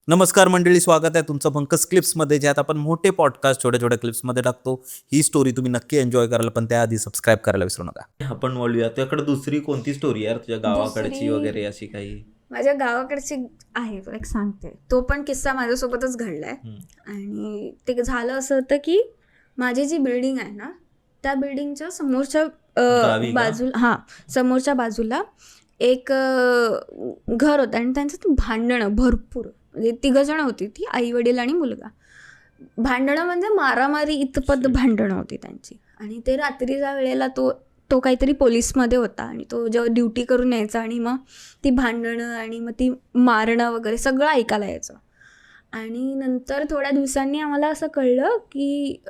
नमस्कार मंडळी, स्वागत आहे तुमचं पंकज क्लिप्समध्ये, ज्यात आपण मोठे पॉडकास्ट छोट्या छोट्या क्लिप्समध्ये टाकतो. ही स्टोरी तुम्ही नक्की एन्जॉय कराल, पण त्याआधी सबस्क्राईब करायला विसरू नका. आपण बोलूया तुझ्याकडे दुसरी कोणती स्टोरी आहे तुझ्या गावाकडची वगैरे अशी काही? माझ्या गावाकडची आहे, एक सांगते. तो पण किस्सा माझ्यासोबतच घडलाय. आणि ते झालं असं होतं की माझी जी बिल्डिंग आहे ना, त्या बिल्डिंगच्या समोरच्या बाजूला समोरच्या बाजूला एक घर होतं आणि त्यांचं भांडणं भरपूर, म्हणजे 3 जण होती, ती आई वडील आणि मुलगा. भांडणं म्हणजे मारामारी इतपत भांडणं होती त्यांची. आणि ते रात्रीच्या वेळेला तो काहीतरी पोलीसमध्ये होता आणि तो जेव्हा ड्युटी करून यायचा आणि मग ती भांडणं आणि मग ती मारणं वगैरे सगळं ऐकायला यायचं. आणि नंतर थोड्या दिवसांनी आम्हाला असं कळलं की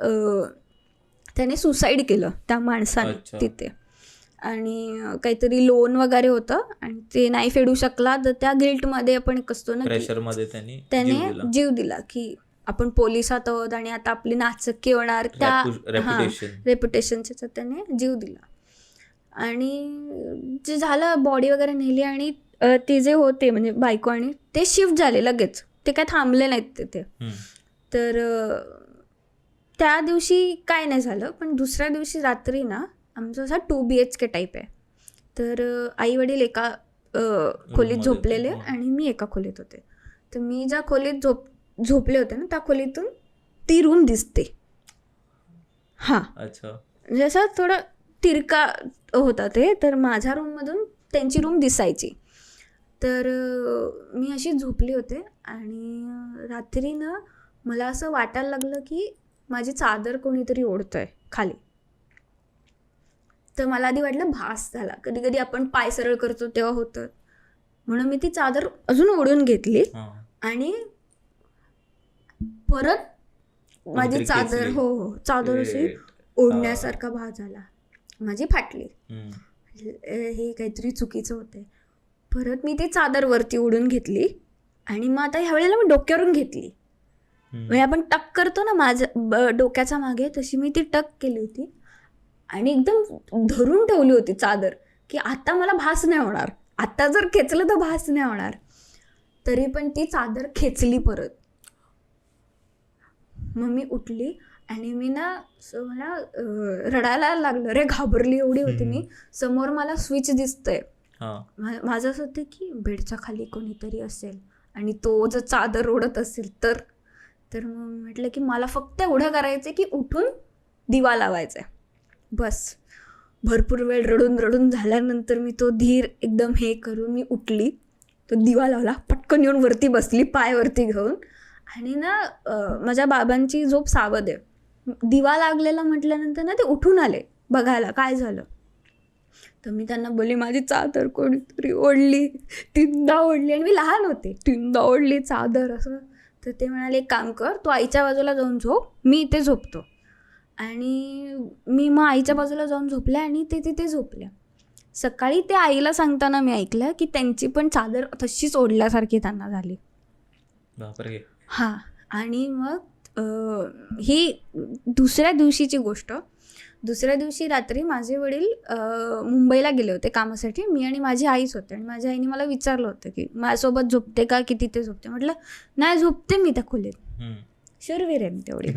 त्याने सुसाईड केलं त्या माणसाने तिथे. आणि काहीतरी लोन वगैरे होतं आणि ते नाही फेडू शकला, तर त्या गिल्टमध्ये आपण एक असतो ना, प्रेशरमध्ये त्याने जीव दिला की आपण पोलिसात आहोत आणि आता आपली नाचक्की होणार, त्या रेप्युटेशनच्या त्याने जीव दिला. आणि जे झालं, बॉडी वगैरे नेली आणि ते जे होते म्हणजे बायको आणि ते शिफ्ट झाले लगेच, ते काय थांबले नाहीत तिथे. तर त्या दिवशी काय नाही झालं, पण दुसऱ्या दिवशी रात्री ना, आमचं असा 2 BHK टाईप आहे. तर आई वडील एका खोलीत झोपलेले आणि मी एका खोलीत होते. तर मी ज्या खोलीत झोपले होते ना, त्या खोलीतून ती रूम दिसते. म्हणजे असं थोडं तिरका होता ते. तर माझ्या रूममधून त्यांची रूम दिसायची. तर मी अशी झोपली होते आणि रात्री ना मला असं वाटायला लागलं की माझी चादर कोणीतरी ओढतंय खाली. तर मला आधी वाटलं भास झाला. कधी कधी आपण पाय सरळ करतो तेव्हा होतं, म्हणून मी ती चादर अजून ओढून घेतली आणि परत माझी चादर चादर अशी ओढण्यासारखा भास झाला, माझी फाटली. हे काहीतरी चुकीचं होते. परत मी ती चादर वरती ओढून घेतली आणि मग आता ह्या वेळेला मी डोक्यावरून घेतली. म्हणजे आपण टक करतो ना माझ्या डोक्याच्या मागे, तशी मी ती टक केली होती आणि एकदम धरून ठेवली होती चादर की आता मला भास नाही होणार, आता जर खेचलं तर भास नाही होणार. तरी पण ती चादर खेचली परत. मग मी उठली आणि मी ना मला रडायला लागलं रे, घाबरली एवढी होती मी. समोर मला स्विच दिसतंय. माझं असं होतं की बेडच्या खाली कोणीतरी असेल आणि तो जर चादर ओढत असेल तर मग म्हटलं की मला फक्त एवढं करायचं की उठून दिवा लावायचा आहे बस. भरपूर वेळ रडून झाल्यानंतर मी तो धीर एकदम हे करून मी उठली, तो दिवा लावला, पटकन येऊन वरती बसली पाय वरती घेऊन. आणि ना माझ्या बाबांची झोप सावध आहे. दिवा लागलेला म्हटल्यानंतर ना ते उठून आले बघायला काय झालं. तर मी त्यांना बोलली माझी चादर कोणीतरी ओढली, 3दा ओढली. आणि मी लहान होते, 3दा ओढली चादर असं. तर ते म्हणाले एक काम कर, तू आईच्या बाजूला जाऊन झोप, मी इथे झोपतो. आणि मी मग आईच्या बाजूला जाऊन झोपले आणि ते तिथे झोपल्या. सकाळी ते आईला सांगताना मी ऐकलं की त्यांची पण चादर तशीच ओढल्यासारखी त्यांना झाली. आणि मग ही दुसऱ्या दिवशीची गोष्ट. दुसऱ्या दिवशी रात्री माझे वडील मुंबईला गेले होते कामासाठी. मी आणि माझी आईच होते. आणि माझ्या आईने मला विचारलं होतं की माझ्यासोबत झोपते का की तिथे झोपते. म्हटलं नाही, झोपते मी त्या खोलीत, शूरवीर आहे मी तेवढी.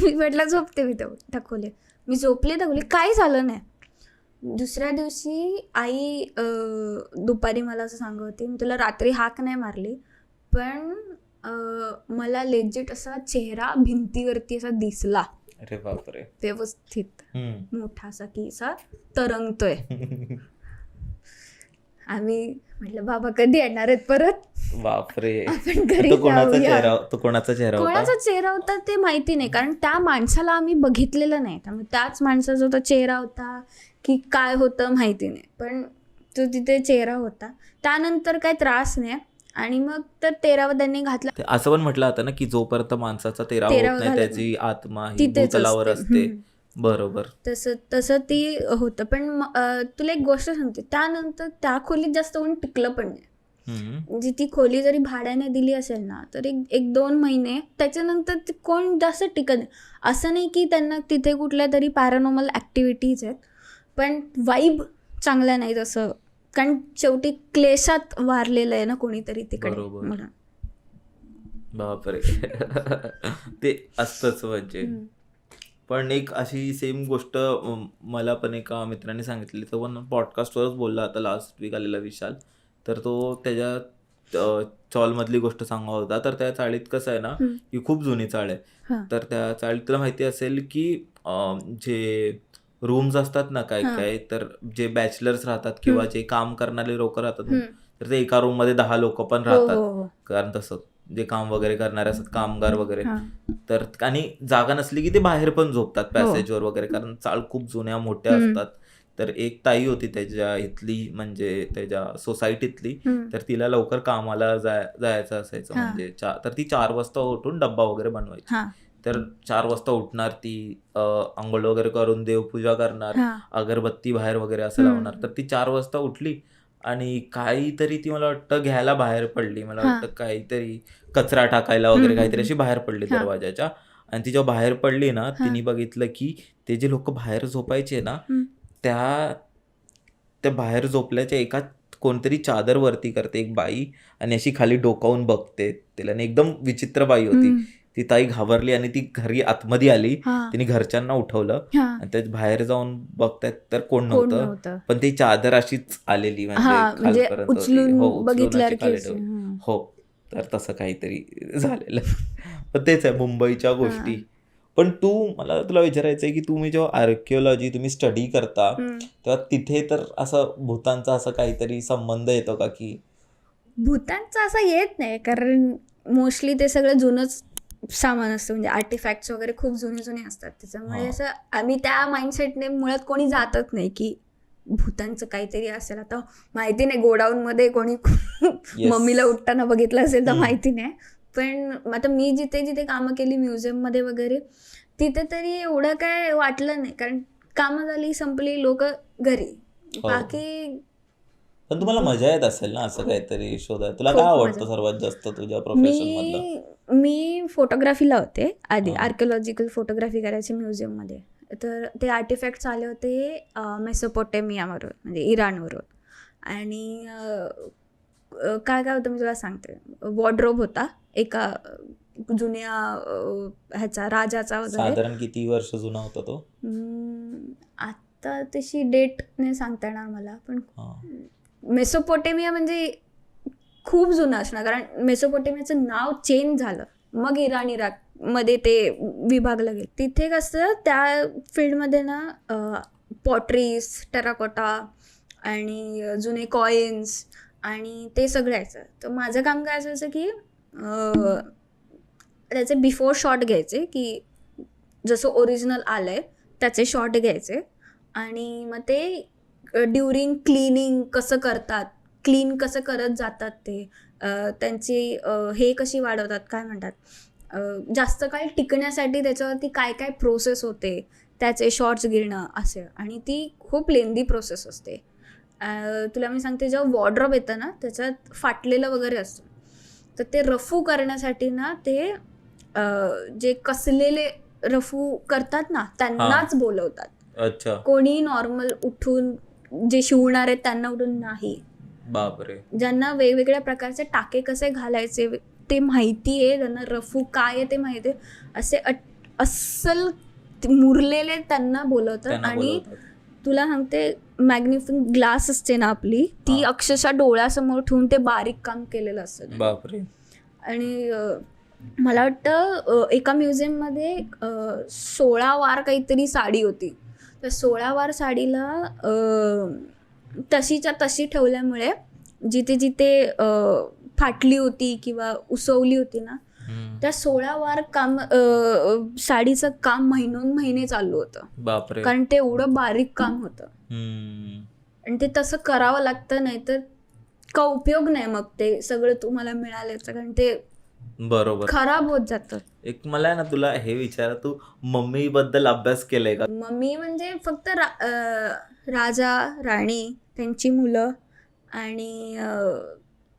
मी म्हटलं झोपते मी त्या खोलीत. मी झोपले त्या खोलीत, काही झालं नाही. दुसऱ्या दिवशी आई दुपारी मला असं सांगत होती, मी तुला रात्री हाक नाही मारली, पण मला लेजिट असा चेहरा भिंतीवरती असा दिसला. अरे बापरे. व्यवस्थित मोठासा की असा तरंगतोय. आम्ही म्हटलं बाबा कधी येणार आहेत परत, बापरे, आपण घरी कोणाचा चेहरा होता ते माहिती नाही, कारण त्या माणसाला आम्ही बघितलेलं नाही. त्यामुळे त्याच माणसाचा तो चेहरा होता की काय होतं माहिती नाही, पण तो तिथे चेहरा होता. त्यानंतर काय त्रास नाही. आणि मग तर 13वा त्यांनी घातला. असं पण म्हटलं होतं ना की जोपर्यंत माणसाचा 13 होत नाही त्याची आत्मा ही भूतलावर असते. बरोबर, तसं ती होतं. पण तुला एक गोष्ट सांगते, त्यानंतर त्या खोलीत जास्त कोणी टिकलं पण नाही. म्हणजे ती खोली जरी भाड्याने दिली असेल ना, तर 1-2 महिने त्याच्यानंतर कोण जास्त टिकत नाही. असं नाही की त्यांना तिथे कुठल्या तरी पॅरानॉर्मल ॲक्टिव्हिटीज आहेत, पण वाईब चांगल्या नाहीत असं. कारण शेवटी क्लेशात वारलेलं आहे ना कोणीतरी तिकडे म्हणून. बापरे. ते असतंच म्हणजे. पण एक अशी सेम गोष्ट मला पण एका मित्राने सांगितली. तो पण पॉडकास्टवरच बोलला आता लास्ट वीक आलेला विशाल. तर तो त्याच्या चॉलमधली गोष्ट सांगत होता. तर त्या चाळीत कसं आहे ना, ही खूप जुनी चाळ आहे. तर त्या चाळीत तुला माहिती असेल की जे रूम्स असतात ना काय काय, तर जे बॅचलर्स राहतात किंवा जे काम करणारे लोक राहतात ना, तर ते एका रूम मध्ये 10 लोक पण राहतात. कारण तसं जे काम वगैरे करणारे असतात कामगार वगैरे, तर आणि जागा नसली की ते बाहेर पण झोपतात पॅसेजवर वगैरे, कारण चाळ खूप जुन्या मोठ्या असतात. तर एक ताई होती त्याच्या इथली, म्हणजे त्याच्या सोसायटीतली, तर तिला लवकर कामाला जायचं असायचं. म्हणजे तर ती 4 वाजता उठून डब्बा वगैरे बनवायची. तर 4 वाजता उठणार ती, आंघोळ वगैरे करून देवपूजा करणार, अगरबत्ती बाहेर वगैरे असं लावणार. तर ती 4 वाजता उठली आणि काहीतरी ती मला वाटतं घ्यायला बाहेर पडली. मला वाटतं काहीतरी कचरा टाकायला वगैरे काहीतरी अशी बाहेर पडली दरवाजाच्या. आणि ती जेव्हा बाहेर पडली ना, तिने बघितलं की ते जे लोक बाहेर झोपायचे ना, त्या बाहेर झोपल्याच्या एका कोणतरी चादर वरती करते एक बाई आणि अशी खाली डोकावून बघते तिला. आणि एकदम विचित्र बाई होती. ती ताई घाबरली आणि ती घरी आतमध्ये आली. तिने घरच्यांना उठवलं आणि त्या बाहेर जाऊन बघतायत तर कोण नव्हतं, पण ती चादर अशीच आलेली, म्हणजे खालपर्यंत होती. हो, तर तसं काहीतरी झालेलं. पण तेच आहे मुंबईच्या गोष्टी. पण मला तुला विचारायचंय की तुम्ही जेव्हा आर्किओलॉजी तुम्ही स्टडी करता, तेव्हा तिथे तर असं भूतांचा असं काहीतरी संबंध येतो का? की भूतांचा असं येत नाही, कारण मोस्टली ते सगळं जुनंच सामान असतं, म्हणजे आर्टिफॅक्ट्स वगैरे खूप जुने असतात. त्याच्यामुळे असं आम्ही त्या माइंडसेटने मुळात कोणी जातच नाही की भूतांचं काहीतरी असेल. आता माहिती नाही गोडाऊन मध्ये कोणी मम्मीला उठताना बघितलं असेल तर माहिती नाही. पण आता मी जिथे कामं केली म्युझियम मध्ये वगैरे, तिथे तरी एवढं काय वाटलं नाही, कारण कामं झाली संपली लोक घरी. बाकी पण तुम्हाला मजा येत असेल ना असं काहीतरी शोधायला? तुला काय आवडतं सर्वात जास्त तुझ्या प्रोफेशन मधलं? मी फोटोग्राफीला होते आधी, आर्किओलॉजिकल फोटोग्राफी करायची म्युझियम मध्ये. तर ते आर्टिफॅक्ट्स आले होते मेसोपोटेमियावरून, म्हणजे इराणवरून. आणि काय होतं मी तुला सांगते. वॉर्डरोब होता एका जुन्या ह्याचा राजाचा वगैरे. साधारण किती वर्ष जुना होता तो? आता तशी डेट नाही सांगता येणार मला, पण मेसोपोटेमिया म्हणजे खूप जुनं असणार, कारण मेसोपोटेमियाचं नाव चेंज झालं, मग इराक मध्ये ते विभागलं गेलं. तिथे कसं त्या फील्डमध्ये ना पॉटरीज, टेराकोटा आणि जुने कॉइन्स आणि ते सगळं यायचं. तर माझं काम काय असायचं की त्याचे बिफोर शॉट घ्यायचे, की जसं ओरिजिनल आलंय त्याचे शॉट घ्यायचे, आणि मग ते ड्युरिंग क्लिनिंग कसं करतात, क्लीन कसं करत जातात ते, त्यांची हे कशी वाढवतात, काय म्हणतात, जास्त काळ टिकण्यासाठी त्याच्यावरती काय काय प्रोसेस होते त्याचे शॉर्ट्स घेणं असे. आणि ती खूप लेंदी प्रोसेस असते. तुला मी सांगते, जेव्हा वॉर्डरोब येतं ना त्याच्यात फाटलेलं वगैरे असतं, तर ते रफू करण्यासाठी ना ते जे कसलेले रफू करतात ना त्यांनाच बोलवतात. अच्छा. कोणी नॉर्मल उठून जे शिवणार आहेत त्यांना उठून नाही. बापरे. ज्यांना वेगवेगळ्या प्रकारचे टाके कसे घालायचे ते माहिती आहे, त्यांना रफू काय आहे ते माहिती आहे, असे अस्सल मुरलेले त्यांना बोलवतात. आणि तुला सांगते, मॅग्निफिंग ग्लास असते ना आपली, ती अक्षरशः डोळ्यासमोर ठेवून ते बारीक काम केलेलं असतं. बापरे. आणि मला वाटतं एका म्युझियममध्ये 16 वार काहीतरी साडी होती. तर 16 वार साडीला तशीच्या तशी ठेवल्यामुळे जिथे जिथे फाटली होती किंवा उसवली होती ना, त्या 16 वार काम साडीचं काम महिने चालू होतं. बापरे. कारण ते एवढं बारीक काम होतं. आणि ते तसं करावं लागतं, नाही तर का उपयोग नाही मग ते सगळं तुम्हाला मिळाल्याचं, कारण ते बरोबर खराब होत जातं. एक मला ना तुला हे विचार, तू मम्मी बद्दल अभ्यास केलाय का? मम्मी म्हणजे फक्त राजा राणी, त्यांची मुलं आणि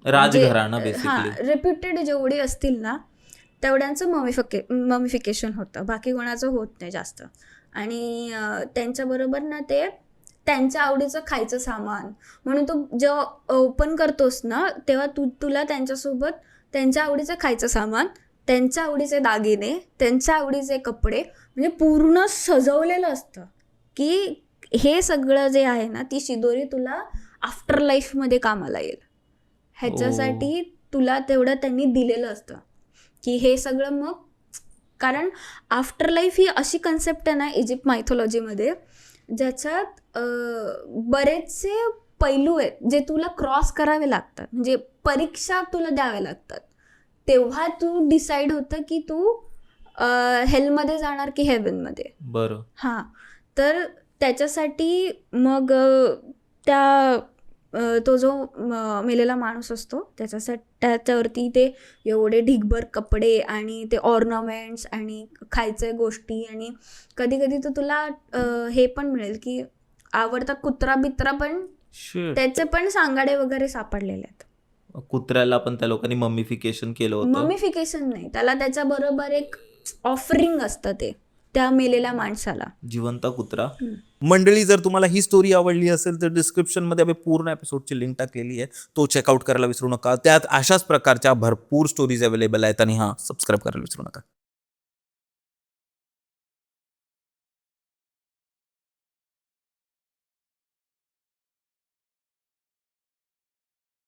राजघराणं बेसिकली. रेप्युटेड जेवढे असतील ना तेवढ्यांचं ममिफिकेशन होतं, बाकी कोणाचं होत नाही जास्त. आणि त्यांच्याबरोबर ना ते त्यांच्या आवडीचं खायचं सामान, म्हणून तू जेव्हा ओपन करतोस ना तेव्हा तुला त्यांच्यासोबत त्यांच्या आवडीचं खायचं सामान त्यांच्या आवडीचे दागिने, त्यांच्या आवडीचे कपडे, म्हणजे पूर्ण सजवलेलं असतं की हे सगळं जे आहे ना, ती शिदोरी तुला आफ्टर लाईफमध्ये कामाला येईल. ह्याच्यासाठी तुला तेवढं त्यांनी दिलेलं असतं की हे सगळं. मग कारण आफ्टर लाईफ ही अशी कन्सेप्ट आहे ना इजिप्त मायथॉलॉजीमध्ये, ज्याच्यात बरेचसे पैलू आहेत जे तुला क्रॉस करावे लागतात, म्हणजे परीक्षा तुला द्याव्या लागतात. तेव्हा तू डिसाईड होतं की तू हेलमध्ये जाणार की हेवनमध्ये. बरं. हां, तर त्याच्यासाठी मग तो जो मेलेला माणूस असतो त्याच्यावरती ते एवढे ढिगभर कपडे आणि ते ऑर्नामेंट्स आणि खायच्या गोष्टी, आणि कधी कधी तर तुला हे पण मिळेल की आवडता कुत्रा बित्रा पण, त्याचे पण सांगाडे वगैरे सापडलेले आहेत. कुत्र्याला पण त्या लोकांनी मम्मिफिकेशन केलं होतं. मम्मिफिकेशन नाही, त्याला त्याच्याबरोबर एक ऑफरिंग असतं ते त्या मेलेल्या माणसाला, जिवंत कुत्रा. मंडळी, जर तुम्हाला ही स्टोरी आवडली असेल तर डिस्क्रिप्शनमध्ये आम्ही पूर्ण एपिसोडची लिंक टाकलेली आहे, तो चेकआउट करायला विसरू नका. त्यात अशाच प्रकारच्या भरपूर स्टोरीज अवेलेबल आहेत, आणि सबस्क्राईब करायला विसरू नका.